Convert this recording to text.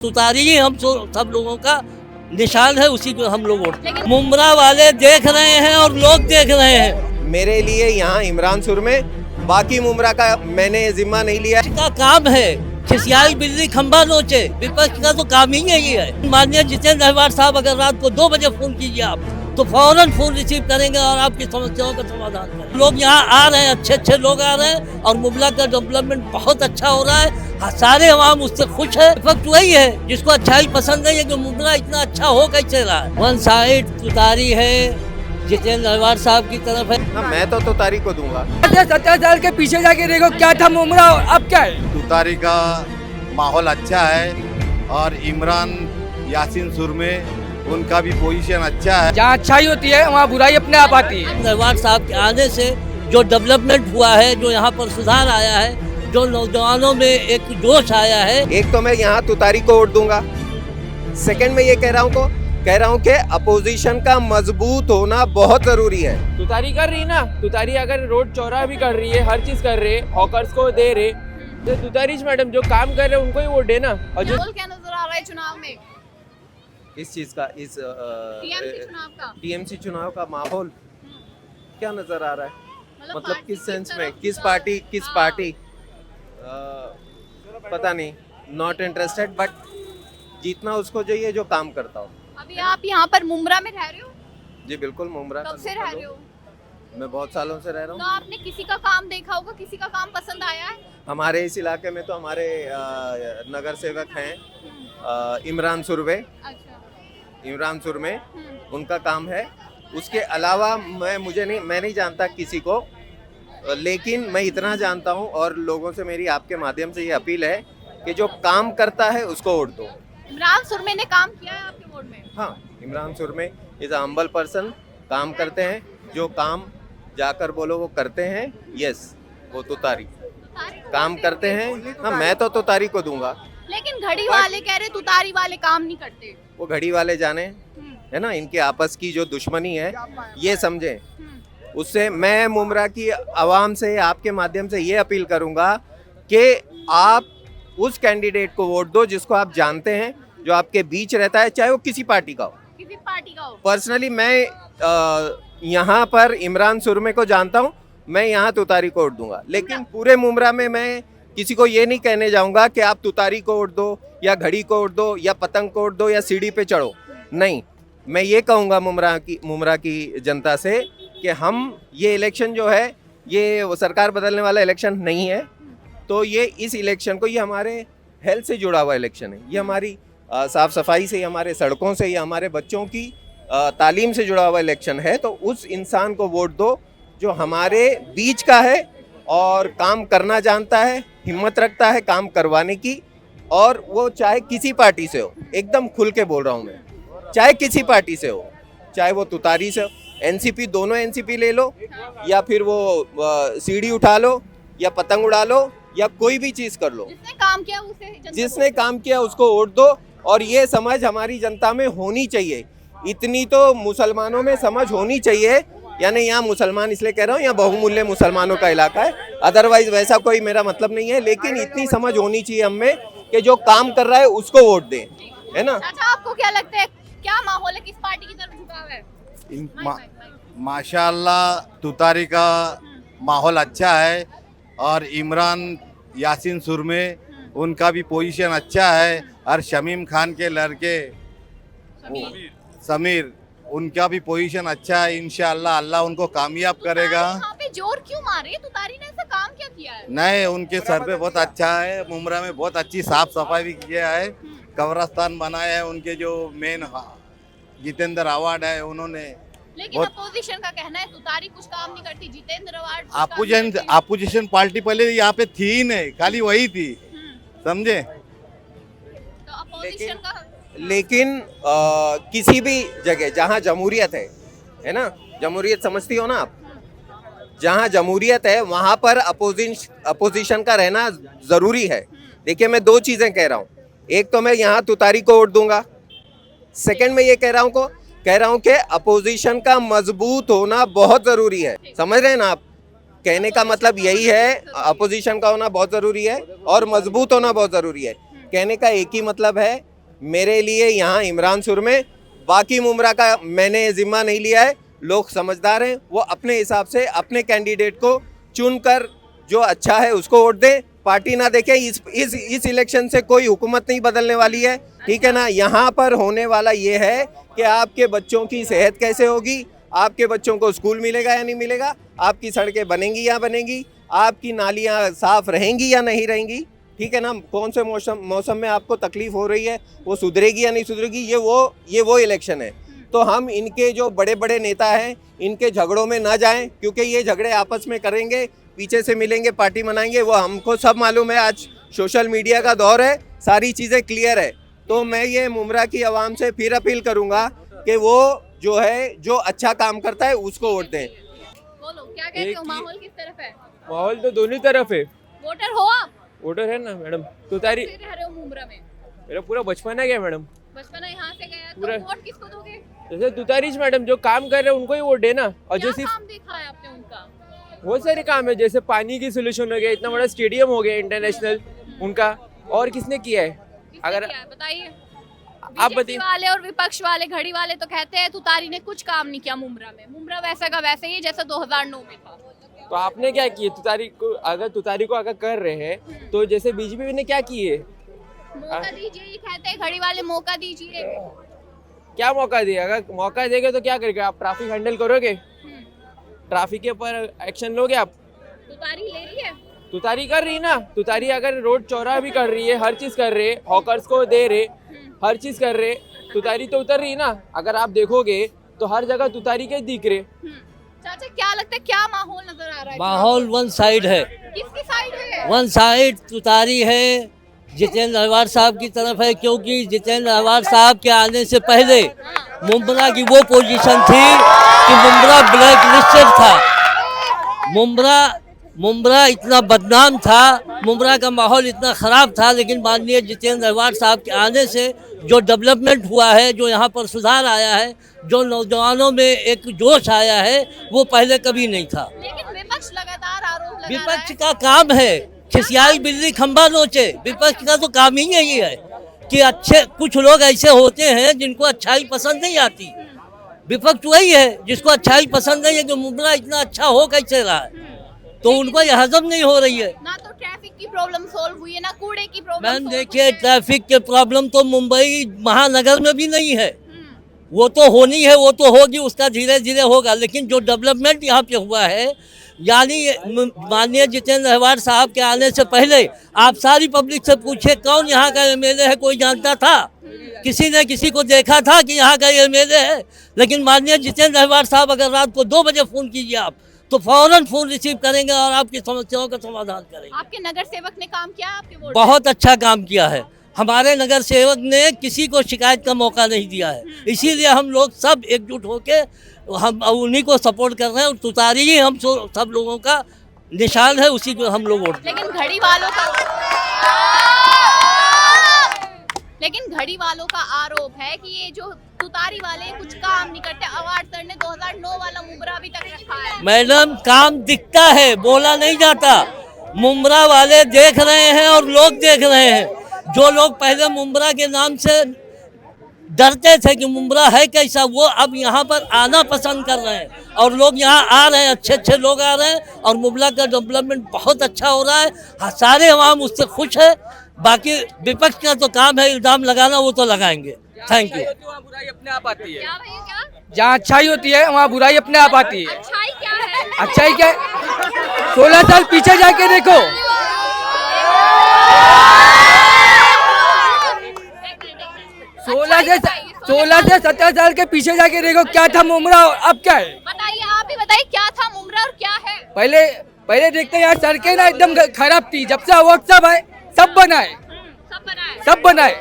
तुतारी ही हम सब लोगों का निशान है, उसी को हम लोग वोट। मुमरा वाले देख रहे हैं और लोग देख रहे हैं। मेरे लिए यहाँ इमरान सुर में, बाकी मुमरा का मैंने जिम्मा नहीं लिया। इसका काम है खिसियाल बिजली खंभा नोचे, विपक्ष का तो काम ही यही है। माननीय जितेंद्र अहवार साहब, अगर रात को 2 बजे फोन कीजिए आप, तो फौरन फोन रिसीव करेंगे और आपकी समस्याओं का समाधान करेंगे। लोग यहाँ आ रहे हैं, अच्छे लोग आ रहे हैं और मुमला का डेवलपमेंट बहुत अच्छा हो रहा है। सारे अवाम उससे खुश है। विपक्ष वही है जिसको अच्छाई पसंद नहीं है कि मुमला इतना अच्छा हो कैसे रहा है। 1 साइड तुतारी है, जितेंद्र अहवार साहब की तरफ है। ना, मैं तो तुतारी को दूंगा। 70 साल के पीछे जाके देखो क्या था मुमरा, अब क्या है। तुतारी का माहौल अच्छा है और इमरान यासीन सुर में उनका भी पोजीशन अच्छा है। जहाँ अच्छाई होती है वहाँ बुराई अपने आप आती है। अहवार साहब के आने से जो डेवलपमेंट हुआ है, जो यहाँ पर सुधार आया है, जो नौजवानों में एक जोश आया है। एक तो मैं यहाँ तुतारी को वोट दूंगा। सेकंड में ये कह रहा हूँ कि अपोजिशन का मजबूत होना बहुत जरूरी है। तुतारी कर रही ना, तुतारी अगर रोड चौराहा भी कर रही है, हर चीज कर रहे, हॉकर्स को दे रहे, तो तुतारीज मैडम जो काम कर रहे हैं उनको ही वोट देना। और जो क्या नजर आ रहा है चुनाव में, इस चीज का, इस टीएमसी चुनाव का माहौल क्या नजर आ रहा है? मतलब किस सेंस में, किस पार्टी पता नहीं, नॉट इंटरेस्टेड, बट जीतना उसको चाहिए जो काम करता हो। अभी आप यहाँ पर मुमरा में रह रहे हो? जी बिल्कुल, मुमरा। कब से रह रहे हो? मैं बहुत सालों से रह रहा हूँ। तो आपने किसी का काम देखा होगा, किसी का काम पसंद आया है? हमारे इस इलाके में तो हमारे नगर सेवक हैं इमरान सुरवे। अच्छा। इमरान सुर में उनका काम है। उसके अलावा मैं नहीं जानता किसी को, लेकिन मैं इतना जानता हूँ और लोगों से मेरी आपके माध्यम से ये अपील है कि जो काम करता है उसको वोट दो। इमरान सुरमे ने काम किया है आपके वोट में? हाँ, Imran Surme is a humble person, काम करते हैं, जो काम जाकर बोलो वो करते हैं। यस, वो तुतारी काम करते हैं। हाँ, मैं तो तुतारी को दूंगा। लेकिन घड़ी वाले कह रहे तुतारी वाले काम नहीं करते। वो घड़ी वाले जाने, है ना, इनकी आपस की जो दुश्मनी है ये समझें। उससे मैं मुमरा की आवाम से, आपके माध्यम से ये अपील करूंगा कि आप उस कैंडिडेट को वोट दो जिसको आप जानते हैं, जो आपके बीच रहता है, चाहे वो किसी पार्टी का हो। किसी पार्टी का हो। पर्सनली मैं यहाँ पर इमरान सुरमे को जानता हूँ, मैं यहाँ तुतारी को वोट दूंगा। लेकिन पूरे मुमरा में मैं किसी को ये नहीं कहने जाऊंगा कि आप तुतारी को वोट दो या घड़ी को वोट दो या पतंग को वोट दो या सीढ़ी पे चढ़ो। नहीं, मैं ये कहूँगा मुमरा की जनता से कि हम ये इलेक्शन जो है, ये वो सरकार बदलने वाला इलेक्शन नहीं है। तो ये इस इलेक्शन को, ये हमारे हेल्थ से जुड़ा हुआ इलेक्शन है, ये हमारी साफ सफाई से, हमारे सड़कों से, या हमारे बच्चों की तालीम से जुड़ा हुआ इलेक्शन है। तो उस इंसान को वोट दो जो हमारे बीच का है और काम करना जानता है, हिम्मत रखता है काम करवाने की, और वो चाहे किसी पार्टी से हो। एकदम खुल के बोल रहा हूँ मैं, चाहे किसी पार्टी से हो, चाहे वो तुतारी से हो, एनसीपी, दोनों एनसीपी ले लो, या फिर वो सीढ़ी उठा लो, या पतंग उड़ा लो, या कोई भी चीज कर लो। जिसने काम किया उसको वोट दो। और ये समझ हमारी जनता में होनी चाहिए, इतनी तो मुसलमानों में समझ होनी चाहिए। यानी यहाँ मुसलमान इसलिए कह रहा हूँ, यहाँ बहुमूल्य मुसलमानों का इलाका है, अदरवाइज वैसा कोई मेरा मतलब नहीं है। लेकिन इतनी समझ होनी चाहिए हम में कि जो काम कर रहा है उसको वोट दें, है ना। अच्छा, आपको क्या लगता है, क्या माहौल है, किस पार्टी की तरफ झुकाव है? माशाल्लाह तुतारी का माहौल अच्छा है और इमरान यासीन सुर में उनका भी पोजीशन अच्छा है। और शमीम खान के लड़के समीर, उनका भी पोजीशन अच्छा है। इंशाअल्लाह अल्लाह उनको कामयाब करेगा। यहाँ पे जोर क्यों मारे? तुतारी ने ऐसा काम क्या किया है? नहीं, उनके सर पे बहुत अच्छा है। मुमरा में बहुत अच्छी साफ सफाई भी किया है, कब्रस्तान बनाया है। उनके जो मेन जितेंद्र अवार्ड है उन्होंने। लेकिन अपोजिशन का कहना है तुतारी कुछ काम नहीं करती, जितेंद्र अवार्ड। अपोजिशन पार्टी पहले यहाँ पे थी ही नहीं, खाली वही थी, समझे। तो अपोजिशन का लेकिन किसी भी जगह जहाँ जमहूरियत है ना, जमहूरियत समझती हो ना आप, जहाँ जमहूरियत है वहाँ पर अपोजिशन का रहना जरूरी है। देखिए, मैं 2 चीजें कह रहा हूँ। एक तो मैं यहाँ तुतारी को वोट दूंगा। सेकंड में ये कह रहा हूँ कि अपोजिशन का मजबूत होना बहुत जरूरी है। समझ रहे हैं ना आप? कहने का मतलब यही है, अपोजिशन का होना बहुत जरूरी है और मजबूत होना बहुत जरूरी है। कहने का एक ही मतलब है मेरे लिए यहाँ इमरान सुर में, बाकी मुमरा का मैंने जिम्मा नहीं लिया है। लोग समझदार हैं, वो अपने हिसाब से अपने कैंडिडेट को चुनकर जो अच्छा है उसको वोट दें, पार्टी ना देखें। इस इलेक्शन से कोई हुकूमत नहीं बदलने वाली है, ठीक है ना। यहाँ पर होने वाला ये है कि आपके बच्चों की सेहत कैसे होगी, आपके बच्चों को स्कूल मिलेगा या नहीं मिलेगा, आपकी सड़कें बनेंगी या बनेंगी, आपकी नालियाँ साफ रहेंगी या नहीं रहेंगी, ठीक है ना। कौन से मौसम में आपको तकलीफ हो रही है, वो सुधरेगी या नहीं सुधरेगी, ये वो इलेक्शन है। तो हम इनके जो बड़े बड़े नेता हैं इनके झगड़ों में ना जाएं, क्योंकि ये झगड़े आपस में करेंगे, पीछे से मिलेंगे, पार्टी मनाएंगे, वो हमको सब मालूम है। आज सोशल मीडिया का दौर है, सारी चीज़ें क्लियर है। तो मैं ये मुमरा की आवाम से फिर अपील करूंगा कि वो जो है, जो अच्छा काम करता है उसको वोट दें। बोलो क्या कहते हो, माहौल किस तरफ है? माहौल तो दोनों तरफ है। वोटर हो आप? वोटर है ना मैडम। तुतारी कब से रह रहे हो मुमरा में? मेरा पूरा बचपन है क्या मैडम। बचपन यहाँ से गया पूरा- तो वोट किसको दोगे? जैसे तुतारीज मैडम जो काम कर रहे हैं उनको ही वोट देना। और जो क्या सिर्फ काम देखा है आपने उनका? बहुत सारे काम है, जैसे पानी की सोल्यूशन हो गया, इतना बड़ा स्टेडियम हो गया इंटरनेशनल उनका। और किसने किया है? किसने अगर किया है? बताइए। आप BJP बताइए। वाले और विपक्ष वाले, घड़ी वाले तो कहते हैं तुतारी ने कुछ काम नहीं किया मुमरा में। मुमरा वैसा का वैसे ही जैसा 2009 में था। तो आपने क्या किया? तुतारी को अगर कर रहे हैं तो जैसे बीजेपी ने क्या किए? मौका दीजिए, ये कहते हैं घड़ी वाले, मौका दीजिए। क्या मौका दिया? अगर मौका देंगे तो क्या करेंगे? आप ट्रैफिक हैंडल करोगे? ट्रैफिक के ऊपर एक्शन लोगे आप? तुतारी ले रही है? तुतारी कर रही ना। तुतारी अगर रोड चौराहा भी कर रही है, हर चीज कर रहे, हॉकर्स को दे रहे, हर चीज कर रहे, तुतारी तो उतर रही ना। अगर आप देखोगे तो हर जगह तुतारी के दिख रहे। चाचा क्या लगता है, क्या माहौल नजर आ रहा है? माहौल वन साइड है, किसकी साइड है? वन साइड तुतारी है, जितेंद्र अहवार साहब की तरफ है। क्योंकि जितेंद्र अहवार साहब के आने से पहले मुमरा की वो पोजीशन थी कि मुमरा ब्लैक लिस्टेड था। मुमरा इतना बदनाम था, मुमरा का माहौल इतना ख़राब था। लेकिन माननीय जितेंद्र अहवार साहब के आने से जो डेवलपमेंट हुआ है, जो यहाँ पर सुधार आया है, जो नौजवानों में एक जोश आया है, वो पहले कभी नहीं था। लेकिन विपक्ष लगातार आरोप लगा रहा विपक्ष है। का काम है खिसियाई बिल्ली खंबा नोचे। विपक्ष का तो काम ही यही है कि अच्छे कुछ लोग ऐसे होते हैं जिनको अच्छाई पसंद नहीं आती। विपक्ष वही है जिसको अच्छाई पसंद नहीं है कि मुमरा इतना अच्छा हो कैसे रहा है, तो उनको ये हजम नहीं हो रही है। ना तो ट्रैफिक की प्रॉब्लम सॉल्व हुई है, ना कूड़े की प्रॉब्लम। मैम देखिए, ट्रैफिक के प्रॉब्लम तो मुंबई महानगर में भी नहीं है, वो तो होनी है, वो तो होगी, उसका धीरे धीरे होगा। लेकिन जो डेवलपमेंट यहाँ पे हुआ है, यानी माननीय जितेंद्र अहवार साहब के आने से पहले आप सारी पब्लिक से पूछे कौन यहाँ का एमएलए है, कोई जानता था? किसी ने किसी को देखा था कि यहाँ का एमएलए है? लेकिन माननीय जितेंद्र अहवार साहब अगर रात को 2 बजे फ़ोन कीजिए आप, तो फौरन फ़ोन रिसीव करेंगे और आपकी समस्याओं का समाधान करेंगे। आपके नगर सेवक ने काम किया आपके वोट? बहुत अच्छा काम किया है। हमारे नगर सेवक ने किसी को शिकायत का मौका नहीं दिया है, इसीलिए हम लोग सब एकजुट होकर हम उन्हीं को सपोर्ट कर रहे हैं। और तुतारी ही हम सब लोगों का निशान है, उसी को हम लोग वोट। लेकिन घड़ी वालों का आरोप है कि ये जो तुतारी वाले कुछ काम नहीं करते। अवार्ड सर ने 2009 वाला मुमरा अभी तक रखा है। मैडम, काम दिखता है, बोला नहीं जाता। मुमरा वाले देख रहे हैं और लोग देख रहे हैं। जो लोग पहले मुमरा के नाम से डरते थे कि मुमरा है कैसा, वो अब यहाँ पर आना पसंद कर रहे हैं और लोग यहाँ आ रहे हैं, अच्छे अच्छे लोग आ रहे हैं और मुमरा का डेवलपमेंट बहुत अच्छा हो रहा है। सारे अवाम उससे खुश है। बाकी विपक्ष का तो काम है इल्ज़ाम लगाना, वो तो लगाएंगे। Thank you. बुराई अपने आप आती है, क्या भैया क्या? जहाँ अच्छाई होती है वहाँ बुराई अपने आप आती है। अच्छाई क्या है? अच्छाई क्या है? 16 साल पीछे जाके देखो। 16 से 17 साल के पीछे जाके देखो क्या था मुमरा और अब क्या है। बताइए, आप ही बताइए क्या था मुमरा और क्या है? पहले देखते हैं यार, सड़कें ना एकदम खराब थी। जब से अवार्ड सब आए, सब बनाए। सब बनाए। सब बनाए।